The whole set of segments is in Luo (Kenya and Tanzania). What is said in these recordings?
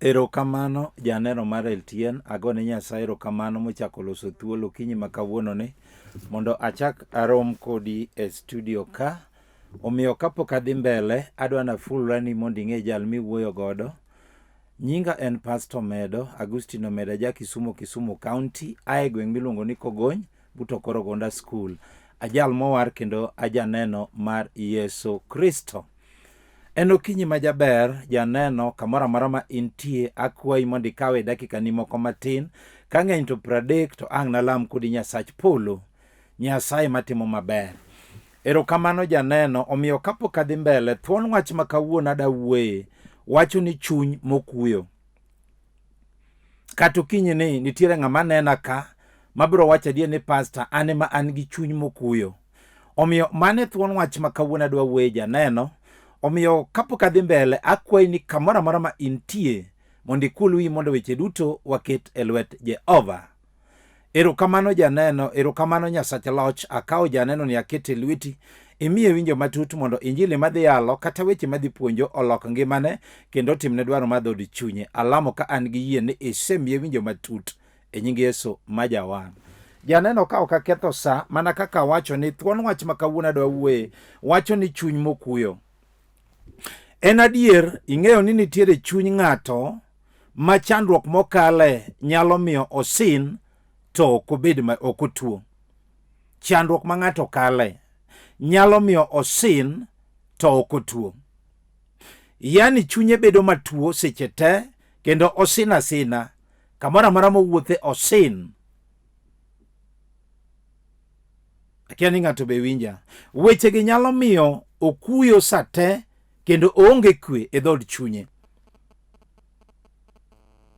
Erokamano janeno mar LTN, agone Nyasaye erokamano mochako loso thuolo kinyi ma kawuono ni mondo achak arom kodi e studio ka. Omiyo kapok adhi mbele adwa nafulra ni mondo ing'e jal miwuoyo godo. Nyinga en Pastor Omedo, Agustino Omedo, ja Kisumu County, ae gweng' miluongo ni Kogony, buto Korogonda School. Ajal mowar kendo ajaneno mar Yesu Kristo. En okinyi ma jaber, janeno kamoro amora ma intie, akwayi mondo ikawe dakika ni moko matin, ka ng'eny to 30 to ang' nalam kodi Nyasach polo, Nyasaye matimo maber. Erokamano janeno, omiyo kapok adhi mbele, thuon wach ma kawuono adawuoye, wacho ni chuny mokuyo. Kata okinyi ni nitiere ng'ama nena ka, mabiro wacho adier ni pastor, ane ma an gi chuny mokuyo. Omiyo mane thuon wach ma kawuono adwa wuoye janeno. Omiyo kapok adhi mbele, akwayi ni kamoro amora ma intie mondo ikul wiyi mondo weche duto waket e lwet Jehova. Erokamano janeno, erokamano Nyasach loch, akawo janeno ni akete lweti, imiye winjo matut mondo injili madhi yalo kata weche madhi puonjo olok ngimane kendo timne dwaro mar dhood chunye. Alamo ka an gi yie ni isemiye winjo matut e nying Yesu ma jawan. Janeno ka ok aketho sa, mana kaka wacho ni thuon wach ma kawuono adwa wuoye, wacho ni chuny mokuyo. En adier, ing'eyo ni nitiere chuny ng'ato ma chandruok mokale nyalo miyo osin to ok otuo. Chandruok ma ng'ato kale nyalo miyo osin to ok otuo. Yani chunye bedo matuo seche te kendo osin asina, kamoro amora mowuothe osin. Akia ni ng'ato be winja. Wechegi nyalo miyo okuyo sate kendo oonge kwe e dhod chunye.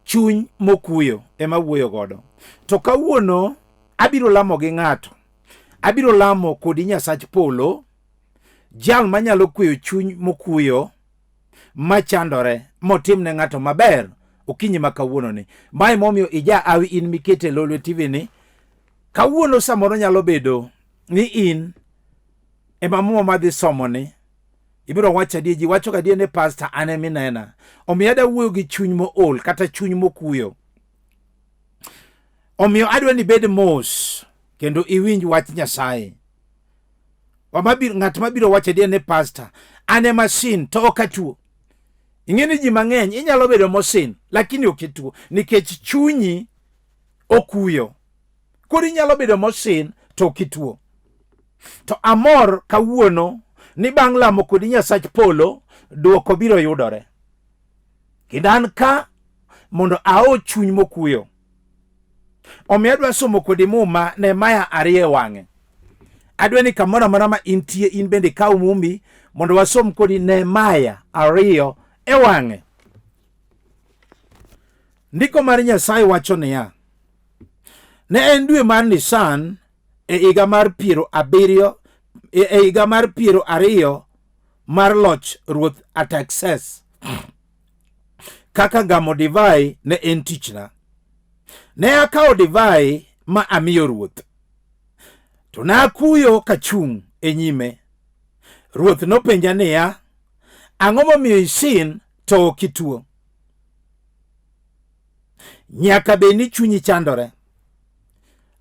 Chuny mokuyo ema wuoyo godo. To kawuono abiro lamo gi ng'ato. Abiro lamo kodi Nyasach polo, jal manyalo kuyo chuny mokuyo, machandore, motim ne ng'ato maber, okinyi ma kawuono ni. Mae momiyo ija awi in mikete lolwe TV ni, kawuono samoro nyalo bedo ni in ema muo madhi somo ni, ibiro wacho adier, ji wacho gadier ni pastor ane minena. Omiyo adwa wuoyo gi chuny mool kata chuny mokuyo. Omiyo adwa ni bed mos kendo iwinj wach Nyasaye. Ng'at mabiro wacho adier ni pastor ane masin to ok atuo. Ing'eni ji mang'eny inyalo bedo mosin lakini ok ituo nikech chunyi okuyo. Koro inyalo bedo mosin to ok ituo. To amor kawuono ni bang' lamo kodi Nyasach polo, duoko biro yudore. Kendo an ka mondo ao chuny mokuyo. Omiyo adwa somo kodi muma Nehemia 2 wang'e. Adwa ni kamoro amora ma intie in bende kaw mumbi mondo wasom kodi Nehemia 2 e wang'e. Ndiko mar Nyasaye wacho niya, ne en dwe mar Nisan e higa mar piero ariyo mar loch Ruoth Artaxerxes. Kaka gamo divai ne en tichna. Ne akawo divai ma amiyo ruoth, to nakuyo kachung e nyime. Ruoth nopenja niya, ang'o momiyo isin to ok ituo? Nyaka be ni chunyi chandore.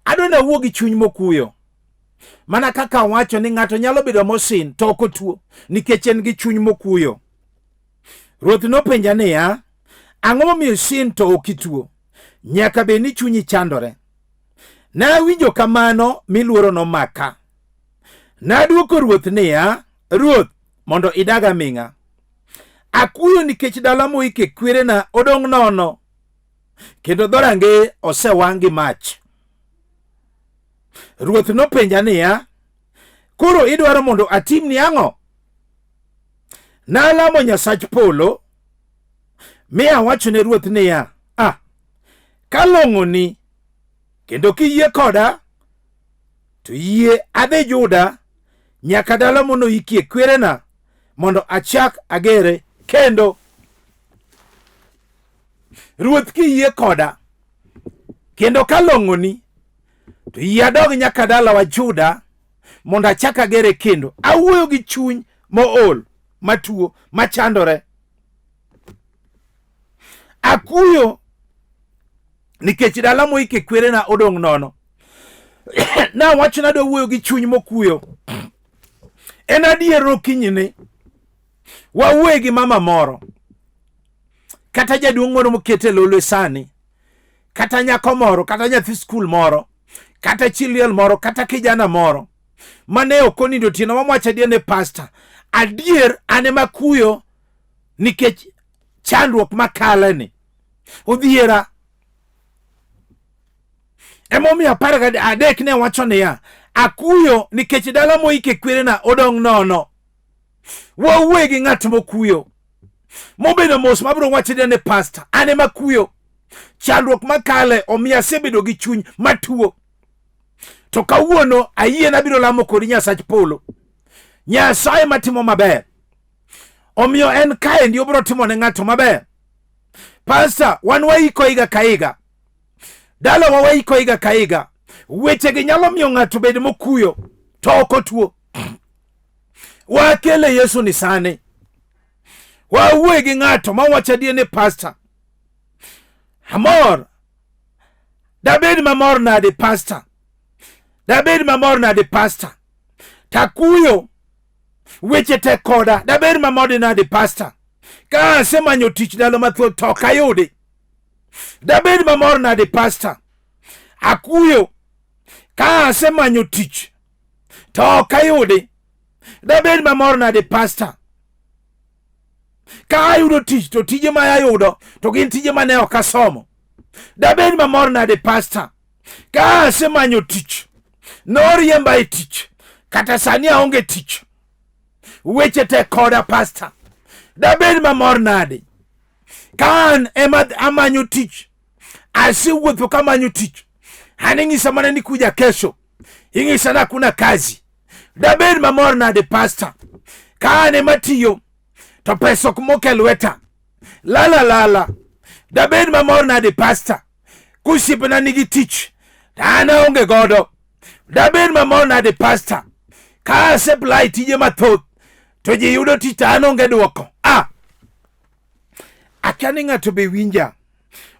Adwa nawuo gi chuny mokuyo. Mana kaka wacho ni ng'ato nyalo bedo mosin to ok otuo nikech en gi chuny mokuyo. Ruoth nopenja niya, ang'o momiyo isin to ok ituo? Nyaka be ni chunyi chandore. Nawinjo kamano miluoro nomaka. Naduoko ruoth niya, Ruoth, mondo idag aming'a. Akuyo nikech dala moike kwerena odong' nono, kendo dhorange osewang' gi mach. Ruoth nopenja niya, koro idwaro mondo atimni ang'o? Nalamo Nyasach polo, mi awacho ne ruoth niya, kalong'oni kendo kiyie koda, to yie adhi Juda nyaka dala monoikie kwerena mondo achak agere kendo. Ruoth kiyie koda kendo kalong'oni, to yie adog nyaka dala wa Juda mondo achak agere kendo. Awuoyo gi chuny mool, matuo, machandore. akuyo nikech dala moike kwere na odong' nono. Na wacho na do wuoyo gi Chuny Mokuyo. En adier okinyini wawuoyo gi mama moro kata jaduong' moro mokete lolo sani, kata nyako moro, kata nyathi skul moro, kata chiliel moro, kata kijana moro mane okonindo tieno mamwacho adier ne pastor, adier ane makuyo nikech chandruok makale ni odhiera. Emomiyo 13 ne wacho niya, akuyo nikech dala moike kwere na odong' nono. Wawuoyo gi ng'at mokuyo mobedo mos mabiro wacho ne pastor, ane makuyo chandruok makale omiyo asebedo gi chuny matuo. To kawuono ayie na biro lamo kodi Nyasach polo, Nyasaye matimo maber. Omiyo en kae ndi obiro timo ne ng'ato maber. Pastor, wan waiko higa ka higa, dala waiko higa ka higa. Weche gi nyalo miyo ng'ato bed mokuyo to ok otuo. Wakele Yesu ni sani. Wawuoyo gi ng'ato mawacho adier ne pastor, amor dabed mamor nade pastor, dabed mamor nade pastor, takuyo weche te koda dabed mamor nade pastor, ka asemanyo tich dalo mathoth to ok ayudi, dabed mamor nade pastor, akuyo ka asemanyo tich to ok ayudi, dabed mamor nade pastor, ka ayudo tich to tije ma ayudo to gin tije mane ok asomo, dabed mamor nade pastor, ka asemanyo tich noriemba e tich kata sani aonge tich, weche te koda pastor, dabed mamor nade, ka an ema amanyo tich, asiwuotho kamanyo tich, an ing'isa mana ni kuja kesho, ing'isa na kuna kazi, dabed mamor nade pastor, ka an ema tiyo to pesa ok moke lweta, lala, dabed mamor nade pastor, kusipna nigi tich an aonge godo, dabed mamor nade pastor, ka aseplai tije mathoth to ji yudo tich to an onge duoko. Akani ng'ato be winja.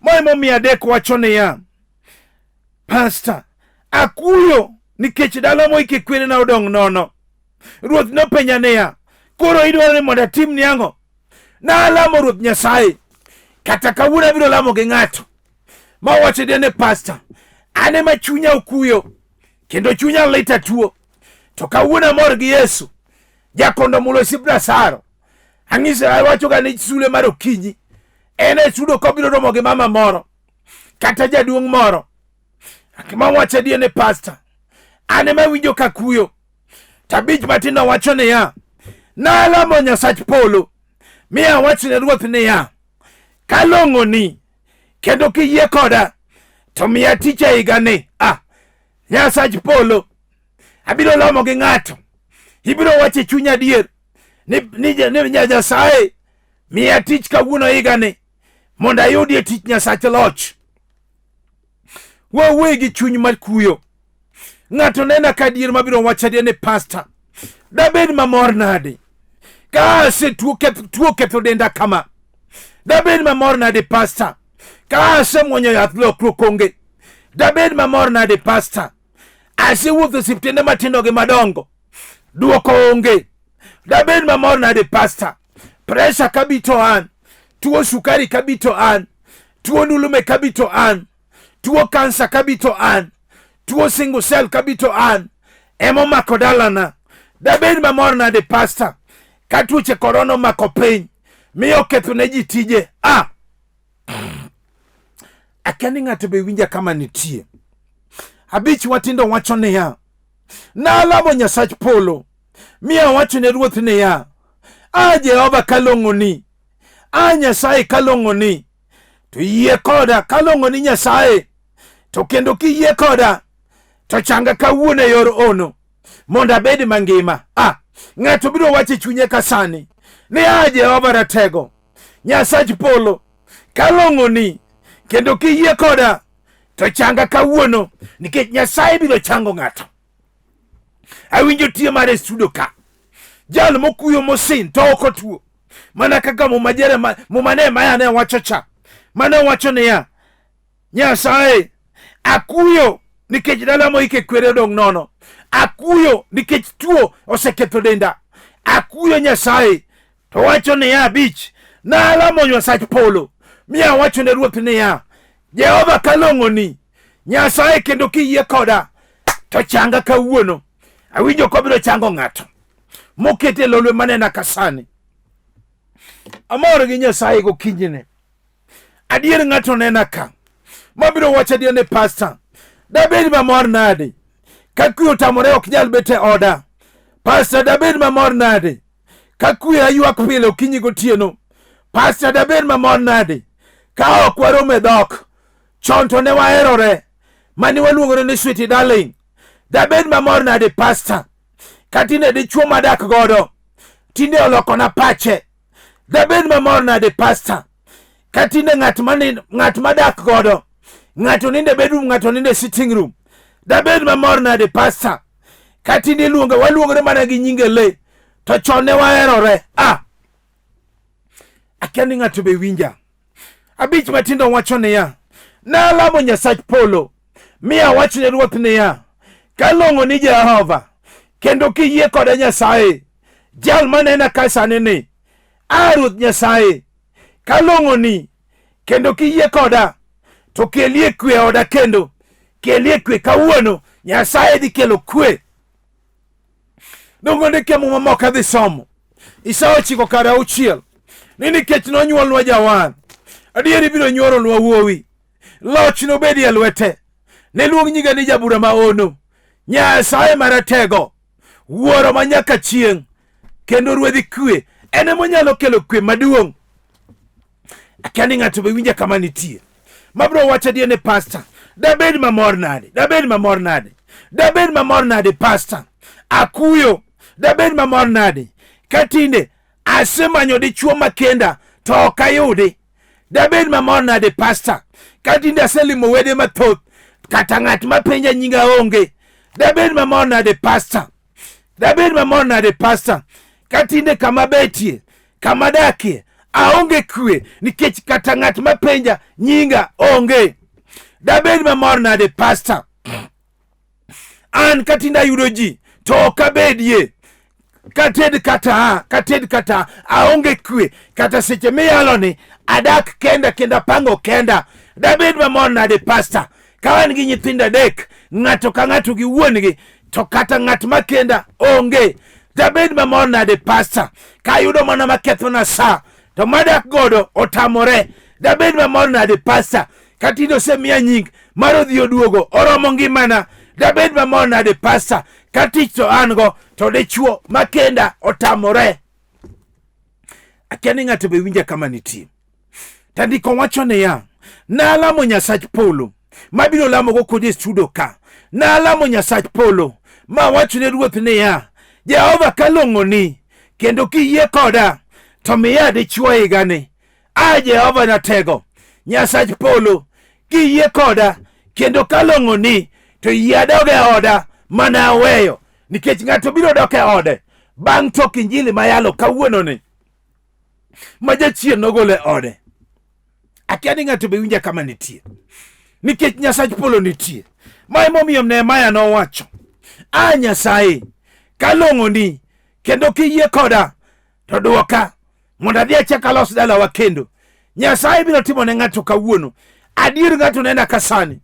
Momiyo adek wacho niya, pastor, akuyo nikech dala moike kwere na odong' nono. Ruoth nopenja niya, koro idwaro ni mondo atim ni ang'o? Nalamo Ruoth Nyasaye, kata kawuono abiro lamo gi ng'ato mawacho adier ne pastor, ane ma chunya okuyo kendo chunya lit atuo, to kawuono amor gi Yesu, jakondo mulo sipna saro. Ang'isa wacho ga ni sule mar okinyi ene sudo kobiro romo gi mama moro kata jaduong' moro mawacho adier ne pastor, ane ma winjo kakuyo. Tabich matindo wacho niya, Nalamo Nyasach polo, miya wacho ne Ruoth niya, kalong'oni kendo kiyie koda to miya tich e higa ni. Nyasach polo, abiro lamo gi ng'ato, ibiro wacho chunya adier ni Nyasaye miya tich kawuono higa ni mondo ayudie tich Nyasach loch. Wawuoyo gi chuny makuyo. Ng'ato nena kadier mabiro wacho adier ne pastor, dabed mamor nade ka asetuo ketho denda kama, dabed mamor nade pastor, ka asemwonyo yath lokruok onge, dabed mamor nade pastor, asewuotho siptende matindo gi madongo, duoko onge, dabed mamor nade pastor, pressure kabito an, tuo sukari kabito an, tuo ndulume kabito an, tuo kansa kabito an, tuo single cell kabito an, emo mako dalana, dabed mamor nade pastor, ka tuoche korona mako piny miyo ketho ne ji tije. Akani ng'ato be winja kama nitie. Abich watindo wacho niya, Nalamo Nyasach polo, miya wacho ne Ruoth niya, Jehova kalong'oni, Nyasaye kalong'oni, to yie koda kalong'oni Nyasaye, to kendo kiyie koda to changa kawuono e yor ono mondo abed mangima. Ng'ato biro wacho chunye kasani ni Jehova ratego, Nyasach polo, kalong'oni kendo kiyie koda to changa kawuono, nikech Nyasaye biro chango ng'ato. Awinjo tiyo mar studio ka, jal mokuyo mosin to ok otuo, mana kaka mumane maya ne wacho cha, mane wacho niya, Nyasaye, akuyo nikech dala moike kwere dong nono, akuyo nikech tuo oseketho denda, akuyo Nyasaye. To wacho niya abich, Nalamo Nyasach polo, miya wacho ne Ruoth niya, Jehova kalong'oni, Nyasaye kendo kiyie koda, to changa kawuono. Awinjo kobiro chango ng'ato mokete lolwe manena kasani. Amor gi Nyasaye gokinyne. Adier ng'ato nena ka mabiro wacho adier ne pastor, dabed mamor nade ka kuyo tamore ok nyal bete oda. Pastor, dabed mamor nade ka kuyo aywak pile okinyi gotieno. Pastor, dabed mamor nade ka ok warome dhok chon to ne waherore mani waluongore ni sweet darling. Dabed mamor nade pastor ka tinde dichuo madak godo tinde olokona pache. Dabed mamor nade pastor ka tinde ng'at madak godo ng'ato ninde bedroom, ng'ato ninde sitting room. Dabed mamor nade pastor ka tinde waluongore mana gi nyinge le to chon ne waherore. Akia ni ng'ato be winja. Abich matindo wacho niya, Nalamo Nyasach polo, miya wach ne Ruoth niya, kalong'o ni Jehova kendo kiyie koda Nyasaye, jal manena kasani ni, Ruoth Nyasaye, kalong'o ni kendo kiyie koda, to kelie kwe oda kendo, kelie kwe kawuono. Nyasaye dhi kelo kwe. Dongo ndike muma moka dhi somo Isaya 9:6 ni nikech nonyuolnwa jawan, adieri biro nyuolnwa wuowi, loch nobedi e lwete, ne luong nyinge ni Jabura maono, Nyasaye maratego, Wuoro manyaka chieng', kendo ruodhi kwe. Ene monyalo kelo kwe maduong'. Akia ni ng'ato be winja kama nitie mabiro wacho adier ne pastor, dabed mamor nade, dabed mamor nade, dabed mamor nade pastor, akuyo, dabed mamor nade ka tinde asemanyo dichuo makenda to ok ayudi. Dabed mamor nade pastor ka tinde aselimo wede mathoth kata ng'at mapenja nyinga onge. Dabed mamor nade pastor, dabed mamor nade pastor ka tinde kama betie, kama dakie aonge kwe nikech kata ng'at mapenja nyinga onge. Dabed mamor nade pastor an ka tinde ayudo ji to ok abedie, kated kata aonge kwe, kata seche miyaloni adak kenda kenda pango kenda. Dabed mamor nade pastor ka wan gi nyithindo adek, ng'ato ka ng'ato gi wuongi, to kata ng'at makenda onge. Dabed mamor nade pastor ka ayudo mana maketho na sa to madak godo otamore. Dabed mamor nade pastor ka tinde osemiya nying mar odhi oduogo oromo ngimana. Dabed mamor nade pastor ka tich to an go to dichuo makenda otamore. Akia ni ng'ato be winja kama nitie. Tandiko wacho niya, Nalamo Nyasach polo, mabiro lamo go kodi studio ka. Nalamo Nyasach polo, ma wacho ne Ruoth niya, Jehova kalong'oni kendo kiyie koda, to miya dichuo higani. Jehova natego, Nyasach polo, kiyie koda kendo kalong'oni, to yie adoge oda mana aweyo, nikech ng'ato biro dok e ode bang' tok Injili mayalo kawuono ni ma jachien nogole ode. Akia ni ng'ato be winja kama nitie nikech Nyasach polo nitie. Ma emomiyo Nehemia nowacho, Nyasaye kalong'oni kendo kiyie koda, to duoka mondo adhi achak alos dalawa kendo. Nyasaye biro timo ne ng'ato kawuono. Adier ng'ato nena kasani,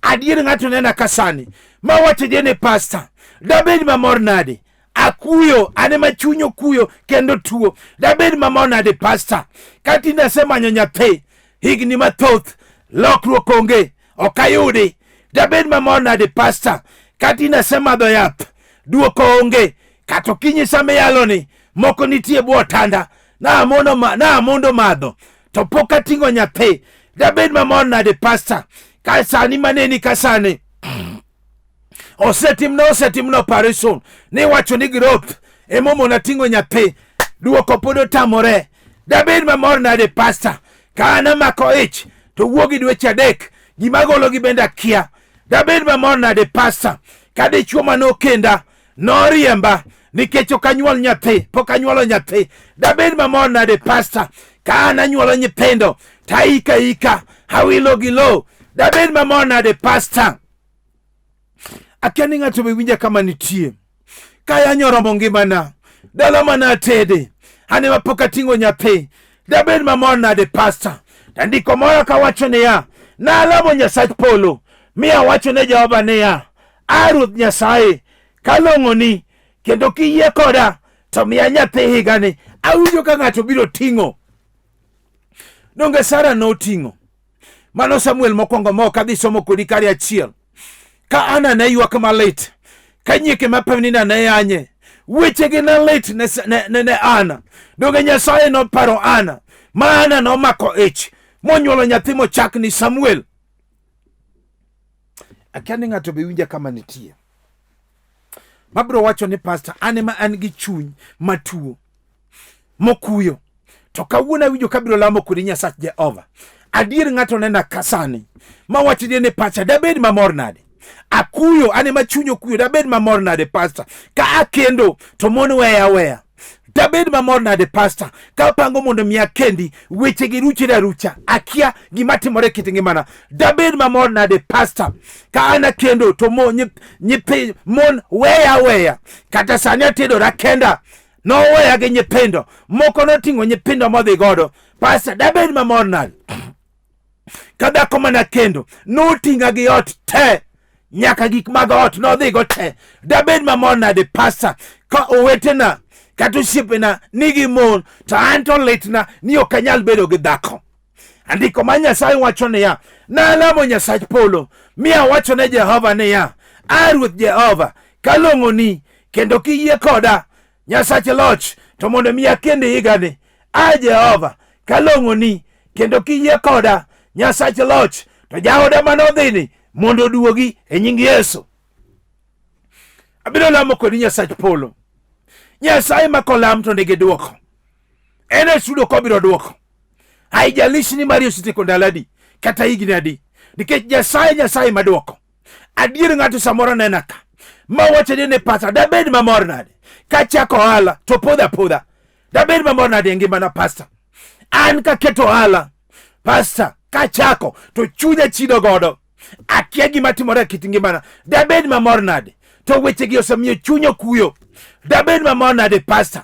adier ng'ato nena kasani ma wacho je ne pastor, dabed mamor nade akuyo, ane ma chuny okuyo kendo tuo. Dabed mamor nade pastor ka tinde asemanyo nyathi higni mathoth, lokruok onge, ok ayudi. Dabed mamor nade pastor ka tinde asemadho yath, duoko onge, kata okinyi sama yaloni moko nitie bwo tanda na amondo madho to pok ating'o nyathi. Dabed mamor nade pastor ka sani maneni kasani osetimno operation ni wacho ni growth emomo nating'o nyathi, duoko pod otamore. Dabed mamor nade pastor ka an amako ich to wuogi dweche adek, gima gologi bende akia. Dabed mamor nade pastor ka dichuo manokenda noriemba nikech ok anyuol nyathi, pok anyuolo nyathi. Dabed mamor nade pastor ka an anyuolo nyithindo taika hawilo gi lo. Dabed mamor nade pastor. Akia ni ng'ato be winja kama nitie. Kaya nyoromo ngimana. Dala mana tede. Ane mapoka tingo nyathi. Dabed mamor nade pastor. Tandiko moro kawacho niya. Nalamo Nyasach polo. Miya wacho ne Jehova niya. Ruoth Nyasaye. Kalong'oni. Kendo kiyie koda. To miya nyathi higani. Awinjo ka ng'ato biro ting'o. Donge Sara no ting'o. Mano Samuel mokwongo mo kadhi somo kodi kari achiel. Ka Ana ne ywak malit. Ka nyieke mapemnina ne yanye. Wechegi ne lit ne Ana. Donge Nyasaye no paro Ana. Ma Ana no mako ich. Monyuolo nyathi mochak ni Samuel. Akia ni ng'ato be winja kama nitie. Mabro wacho ni pastor ane ma an gi chuny matuo. Mokuyo. To kawuona winjo kabiro lamo kodi Nyasach Jehova. Adier ng'ato nena kasani. Ma wacho ni pacha dabed mamor nade. Akuyo ane ma chunyo kuyo dabed mamor nade pastor. Ka akendo to mon weya. Dabed mamor nade pastor. Ka pango mondo miya kendi weche gi rucha. Akia gimatimore kit ngimana. Dabed mamor nade pastor. Ka ana kendo to mon weya. Kata sani atedo rakenda. No weya gi nyipendo. Moko noting'o nyipendo modhi godo. Pastor dabed mamor nade. Kada komana kendo no tinga gi ot te nyaka gik mag ot no dhigo te. Dabed mamor nade pastor. Ka owetena kata osiepena nigi mon to an to litna ni ok anyal bedo gi dhako. Andiko ma Nyasaye wacho niya. Nalamo Nyasach polo. Miya wacho ne Jehova niya. Ruoth Jehova. Kalong'oni kendo kiyie koda. Nyasach loch to mondo miya kende higani. Jehova. Kalong'oni kendo kiyie koda. Nyasach loch to jaoda manodhini mondo duogi e nying Yesu. Abiro lamo kodi Nyasach polo. Nyasaye makolam to nigi duoko. Ene sudo ko biro duoko. Haijalishi ni Mario sitiko ndaladi kata higni adi. Nikech Nyasaye maduoko. Adier ng'ato samoro nenaka. Ma wacho ni pasa dabed mamor nade. Kachako ohala to podha. Dabed mamor nade ngimana pastor. An kaketo ohala pastor kachako to chunya chido godo. Akia gimatimore kit ngimana. Dabed mamor nade. To weche gi osemiyo chunyo kuyo. Dabed mamor nade pastor.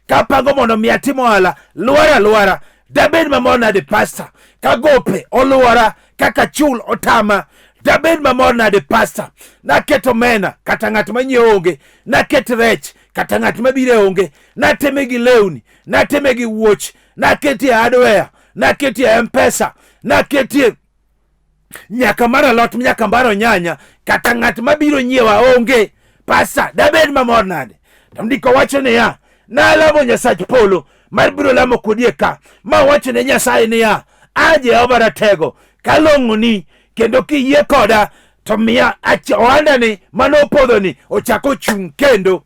Ka pango mondo miya timo ohala luara. Dabed mamor nade pastor. Ka gope oluora kaka chul otama. Dabed mamor nade pastor. Naketo mena kata ng'at manyiewo onge. Naket rech kata ng'at mabiro onge. Nateme gi lewni. Nateme gi wuoch. Naketie hardware. Naketie M-Pesa. Naketie nyaka mara lot nyaka mbaro nyanya kata ng'at mabiro nyiewa onge. Pastor dabed mamor nade. Ndiko wacho niya. Nalamo Nyasach polo mar biro lamo kodi ka. Ma wacho ne Nyasaye niya. Jehova ratego. Kalong'oni kendo kiyie koda to miya ohandani manopodhoni ochako chung kendo.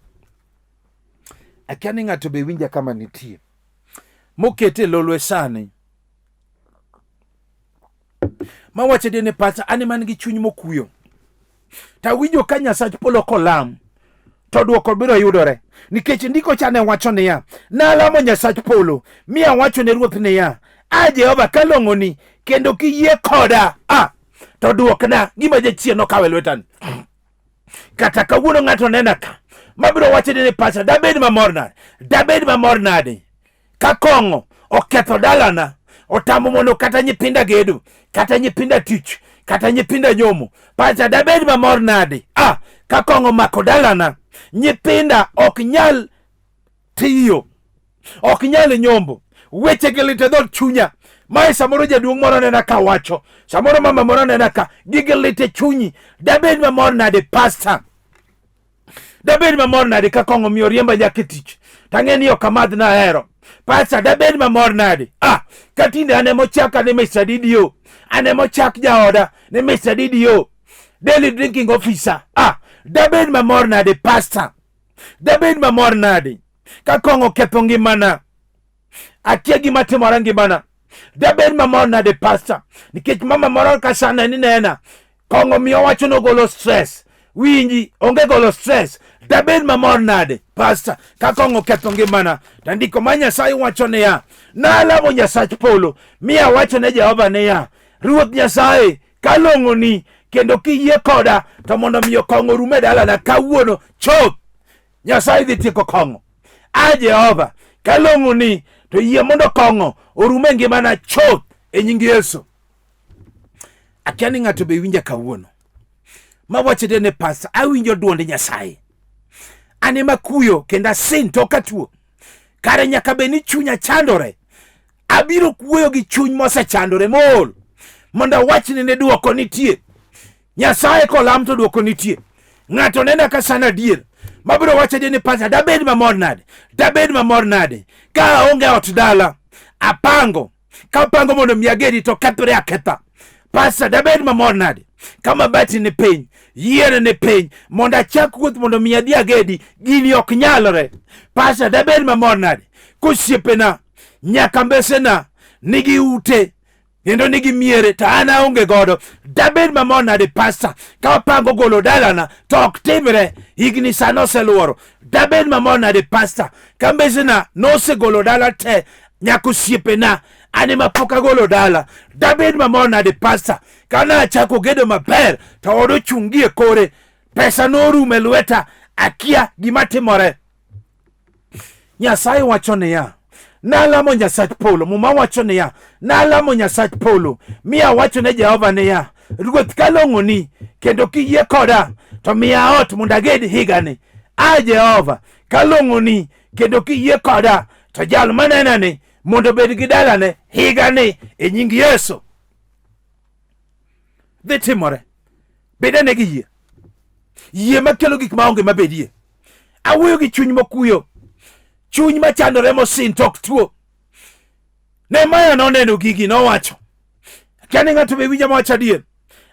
Akia ni ng'ato be winja kama nitie. Mokete lolwe sani. Ma wacho ni pastor ane man gi chuny mokuyo. Ta winjo ka Nyasach polo kolam to duoko biro yudore. Nikech ndiko chane wacho niya. Nalamo Nyasach polo. Miya wacho ne Ruoth niya. Jehova kalong'oni kendo kiyie koda. To duokna gima jachien okawe lwetani. Kata kawuono ng'ato nenaka. Mabiro wacho ni pastor dabed mamor nade. Dabed mamor nade. Ka kong'o oketho dalana. Otamo mondo kata nyipinda gedo. Kata nyipinda tich. Kata nyipinda nyomo. Pastor dabed mamor nade. Ka kong'o mako dalana. Nyipinda ok nyal tiyo. Ok nyal nyombo. Weche gi lit e dhod chunya. Mae samoro jaduong' moro nena ka wacho. Samoro mama moro nena ka gige lit e chunyi. Dabed mamor nade pastor. Dabed mamor nade ka kong'o miyo riemba nyaka tich. Tang'eni ok amadh na hero. Pastor dabed mamor nade. Katinde ane mochak ane Mr. Didio. Ane mochak jaoda ne Mr. Didio. Daily drinking officer. Dabed mamor nade pastor. Dabed mamor nade. Ka kong'o ketho ngimana. Akia gima timore ngimana. Dabed mamor nade pastor. Nikech mama moro ka sana ni nena. Kong'o miyo wacho no golo stress. winji onge golo stress, dabed mamor nade pastor ka kong'o ketho ngimana. Tandiko ma Nyasaye wacho niya, nalamo Nyasach polo, miya wacho ne Jehova niya, Ruoth Nyasaye kalong'oni kendo kiyie koda to mondo miyo kong'o rume dalana kawuono chop. Nyasaye dhi tieko kong'o. Jehova kalong'oni to yie mondo kong'o orume ngimana chop e nying Yesu. Akia ni ng'ato be winja kawuono mawacho ne pastor, awinjo duond Nyasaye, ane makuyo kendo asin tok atuo, kare nyaka be ni chunya chandore. Abiro kuoyo gi chuny mosechandore mool mondo wachni ne duoko nitie. Nyasaye kolam to duoko nitie. Ng'ato nena ka sana dier mabiro wacho ni pastor, dabed mamor nade, dabed mamor nade ka onge ot dala apango mondo miagedi to kethre aketha. Pastor, dabed mamor nade kama bati ni piny, yiere ni piny mondo achak wuoth mondo miadhi agedi gini ok nyalore. Pastor, dabed mamor nade kosiepena nyaka mbesena nigi ute kendo nigi miere to an aonge godo. Dabed mamor nade pastor ka wapango golo dalana to ok timre, higni sano oseluoro. Dabed mamor nade pastor ka mbesena nosegolo dala te nyaka osiepena ane mapok agolo dala. Dabed mamor nade pastor kana achako gedo maber to od ochungie kore, pesa norume lweta, akia gima timore. Nyasaye wacho niya, nalamo Nyasach polo, muma wacho niya, nalamo Nyasach polo, miya wacho ne Jehova niya, Ruoth kalong'oni kendo kiyie koda to miya ot mondo aged higani. Jehova kalong'oni kendo kiyie koda to jal manenani mondo bed gi dalane higani e nying Yesu. Dhi timore. Bedane gi yie. Yie makelo gik maonge mabedie. Awuoyo gi chuny mokuyo, chuny machandore mosin tok tuo. Nehemia noneno gigi nowacho, kani ng'ato be winja mawacho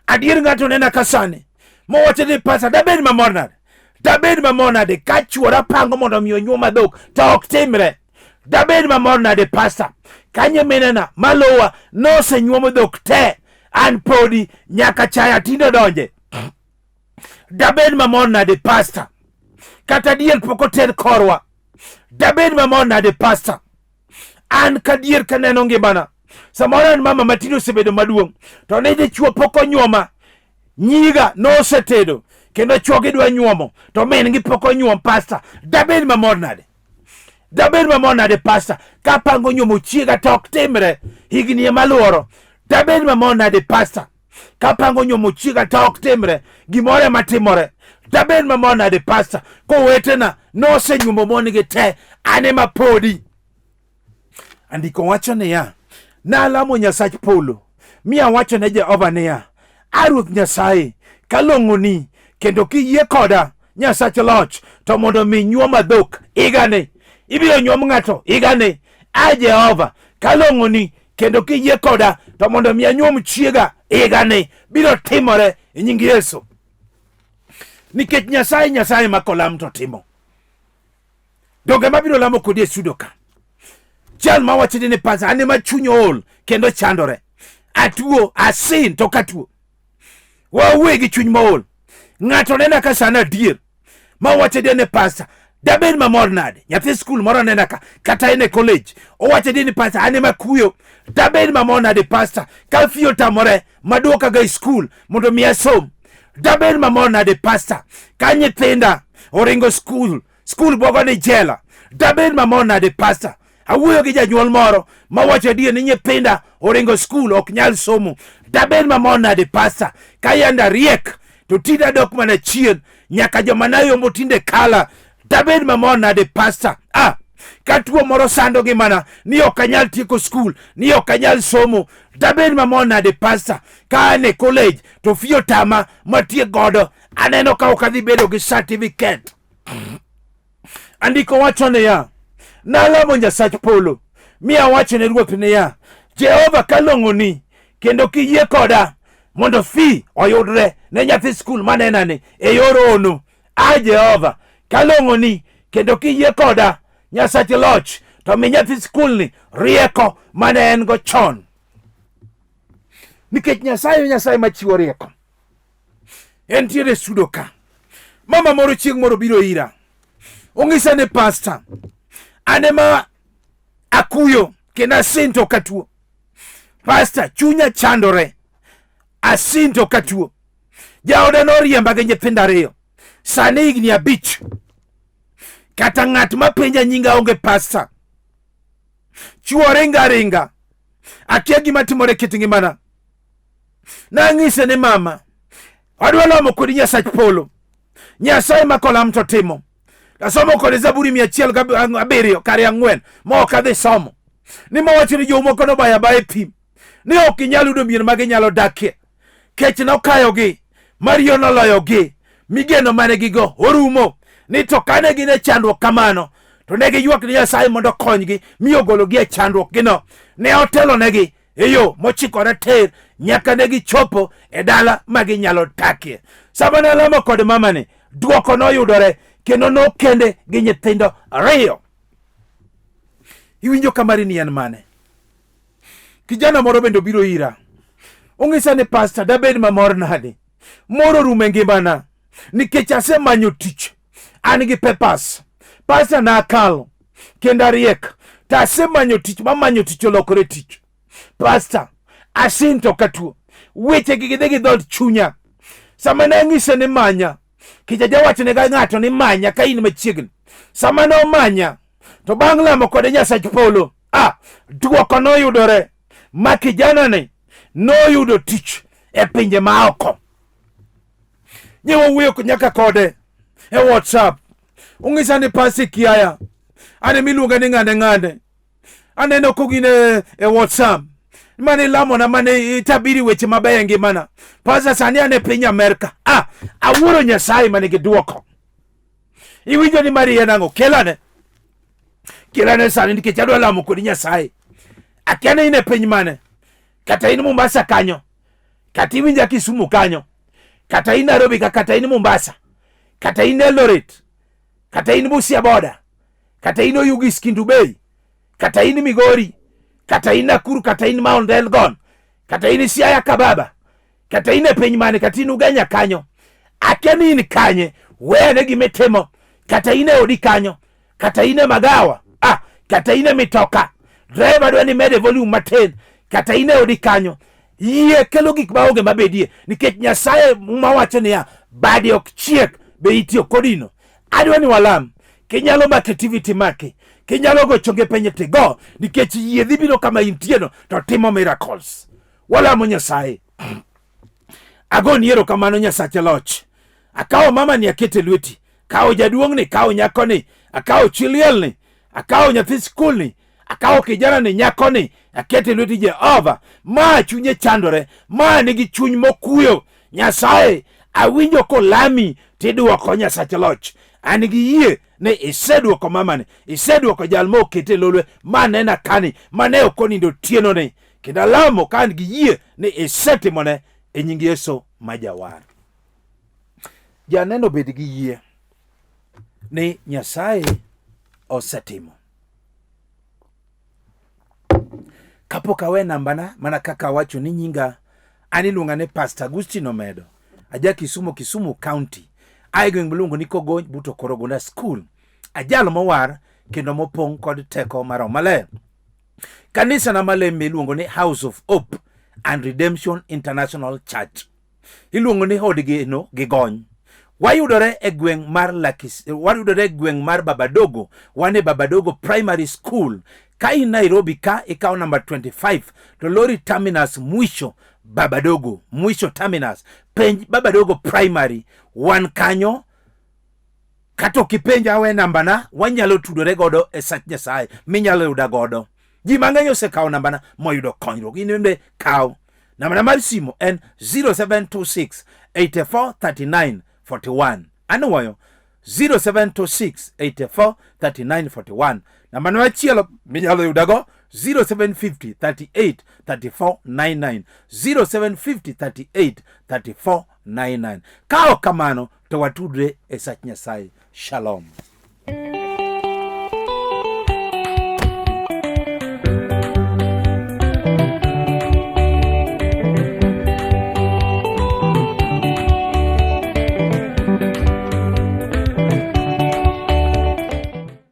adier ng'ato nena kasane mowacho ni pastor, dabed mamor nade, dabed mamor nade ka chuora pango mondo miyo nyuoma dhok to ok timre. Dabed mamor nade pastor ka nyiminena maluwa nosenyuomo dhok te, an podi nyaka chaya tindo donje. Dabed mamor nade pastor kata diel pok oter korwa. Dabed mamor nade pastor an kadier kaneno ngimana. Samoro an mama matino osebedo maduong' to ne dichuo pok onyuoma, nyiga nosetedo kendo chuogi dwa nyuomo to min gi pok onyuom. Pastor, dabed mamor nade, dabed mamor nade pastor ka pango nyuomo chiega to ok timre, higni maluoro. Dabed mamor nade pastor ka pango nyuomo chiega to ok timre, gimore matimore. Dabed mamor nade pastor kowetena nosenyuomo monigi te, ane mapodi. Andiko wacho niya, nalamo Nyasach polo, miya wacho ne Jehova niya, Ruoth Nyasaye kalong'oni kendo kiyie koda Nyasach loch to mondo mi nyuoma dhok higani. Ibiro nyuom ng'ato higani. Jehova kalong'oni kendo kiyie koda to mondo mi anyuom chiega higani. Biro timore e nying Yesu. Nikech Nyasaye makolam to timo. Donge mabiro lamo kodi e studio ka, jal mawacho ni pastor, ane ma chuny ol kendo chandore, atuo asin to katuo. Wawuoyo gi chuny maol. Ng'ato nena ka sana dier mawacho ni pastor, dabed mamor nade, nyathi skul moro nena ka kata ene college owacho ni pastor, ane makuyo. Dabed mamor nade pastor ka fiyo tamore maduoka ga skul mondo mi asom. Dabed mamor nade pastor ka nyithinda oringo skul bogo ni jela. Dabed mamor nade pastor. Awuoyo gi janyuol moro mawacho ni nyithinda oringo skul ok nyal somo. Dabed mamor nade pastor ka yanda riek to tinda dok mana chien nyaka joma nayombo tinde kala. Dabed mamor nade pastor ka tuo moro sando gi mana ni ok anyal tieko skul, ni ok anyal somo. Dabed mamor nade pastor ka ane college to fiyo tama matie godo aneno ka ok adhi bedo gi certificate. Andiko wacho niya, nalamo Nyasach polo, miya wacho ne Ruoth niya, Jehova kalong'oni kendo kiyie koda mondo fi oyudre ne nyathi skul manenani e yor ono. Jehova kalong'oni kendo kiyie koda Nyasach loch to mi nyathi skul ni rieko mane en go chon. Nikech Nyasaye machiwo rieko entiere studio ka. Mama moro chieng' moro biro ira. Ong'isa ni pastor, anema akuyo kena asinto katuo. Pastor, chunya chandore. Asinto katuo. Jaoda noriemba gi nyithindo ariyo. Sani higni 5. Kata ng'at mapenja nyinga onge pastor. Chuo ringa. Akia gima timore kit ngimana. Nang'ise ni mama, adwa lamo kodi Nyasach polo. Nyasaye makolam to timo. Asomo kodi Zaburi 107 kari 4 ma kadhi somo. Ni mawacho ni Jomoko no baya pim. Ni ok inyalo yudo mier ma ginyalo dakie. Kech nokayogi, mariyo noloyogi, migeno mane gigo orumo. Ni to kane gin e chandruok kamano, to ne giywak ni Nyasaye mondo okonygi mi ogologi e chandruok gino. Ne otelo negi e yo mochikore tir nyaka ne gichopo e dala ma ginyalo dakie. Sama ne lamo kod mamani, duoko noyudore kendo nokende gi nyithindo ariyo. Iwinjo kamari ni en mane? Kijana moro bendo biro ira. Ong'isa ni pastor, dabed mamor nade. Moro rume ngimana. Nikech asemanyo tich. An gi papers. Pastor na akalo. Kenda riek. Ta asemanyo tich. Mamanyo tich olokore tich. Pastor, asinto katuo. Weche gigidhe gi dhod chunya. Sama ne ng'ise ni manya. Kijaja wacho ne ga ng'ato ni manya ka in machiegni. Sama no manya. To bang' lamo kode Nyasach polo. Duoko noyudore. Ma kijana ni noyudo tich e pinje maoko. Nyewo wuyo nyaka kode e WhatsApp. Ung'isa ni pasi kiaya. Ane miluonga ni ng'ande. Aneno kogine e WhatsApp. Mane lamo na mane itabiri weche mabeyo ngimana. Pasa sani ane piny Amerika. Awuoro Nyasaye mane giduoko. Iwinjo ni mari yenango. Kelane sani nikech adwa lamo kodi Nyasaye. Akiana ine piny mane. Kata in Mombasa kanyo. Kata iwinja Kisumu kanyo. Kata in Nairobi, kata in Mombasa. Kata in Eldoret. Kata in Busia Boda. Kata in Oyugis Skindu Bay. Kata in Migori. Kata in Nakuru, kata in Mount Elgon. Kata in Siaya Kababa. Kata in piny mane, kata in Ugenya kanyo. Akiana in kanye. Wene gimetemo. Kata in odi kanyo. Kata in magawa. Kata in mitoka. Driver dwa ni mede volume matin. Kata ine odi kanyo. Yie kelo gik maonge mabedie. Nikech Nyasaye mawacho niya, badi ok chiek be itiyo kodino. Adwa ni walam. Kinyalo make activity make. Kinyalo go chonge penye tigo. Nikech yie dhi biro kama intieno to timo miracles. Walamo Nyasaye. Agoni ero kamano Nyasache loch. Akawo mama ni akete lweti. Akawo jaduong' ni, akawo nyako ni, akawo chiliel ni, akawo nyathi skul ni, akawo kijana ni, nyako ni, akete lweti Jehova. Ma chunye chandore. Ma nigi chuny mokuyo. Nyasaye, awinjo kolami tiduoko Nyasache loch. An gi yie ne iseduoko mamani. Iseduoko jal mo kete lolwe. Ma nena kani. Ma ne okonindo tieno ni. Kenda lamo ka an gi yie ne isetimone e nying Yesu majawar. Janeno bed gi yie ni Nyasaye osetimo. Kapok awe nambana, mana kaka wacho ni nyinga, aniluonga ni Pastor Agustino Omedo. Aja Kisumu County. Aigweng mulungu ni Kogony buto Korogunda School. Ajalo mowar kendo mopong kod teko maro maler. Kanisa na malembe iluongo ni House of Hope and Redemption International Church. Iluongo ni hodgi no gigony. Wayudore e gweng mar Babadogo. Wane Babadogo Primary School. Ka in Nairobi ka ikaw number 25 to lori terminus mwisho Babadogo, mwisho terminus penj Babadogo Primary. Wan kanyo kato kipenja we nambana wanyalo tudore godo e sach Nyasaye minyalo yuda godo. Ji mang'eny osekawo nambana moyudo konyruok. Inende kaw nambana mar simu en 0726 84 39 41. Anuwayo 0726 84 39 41. Nambana machielo minyalo yudago 0750 38 34 99. 0750 38 34 99. Kao kamano to watudre e sach Nyasaye. Shalom.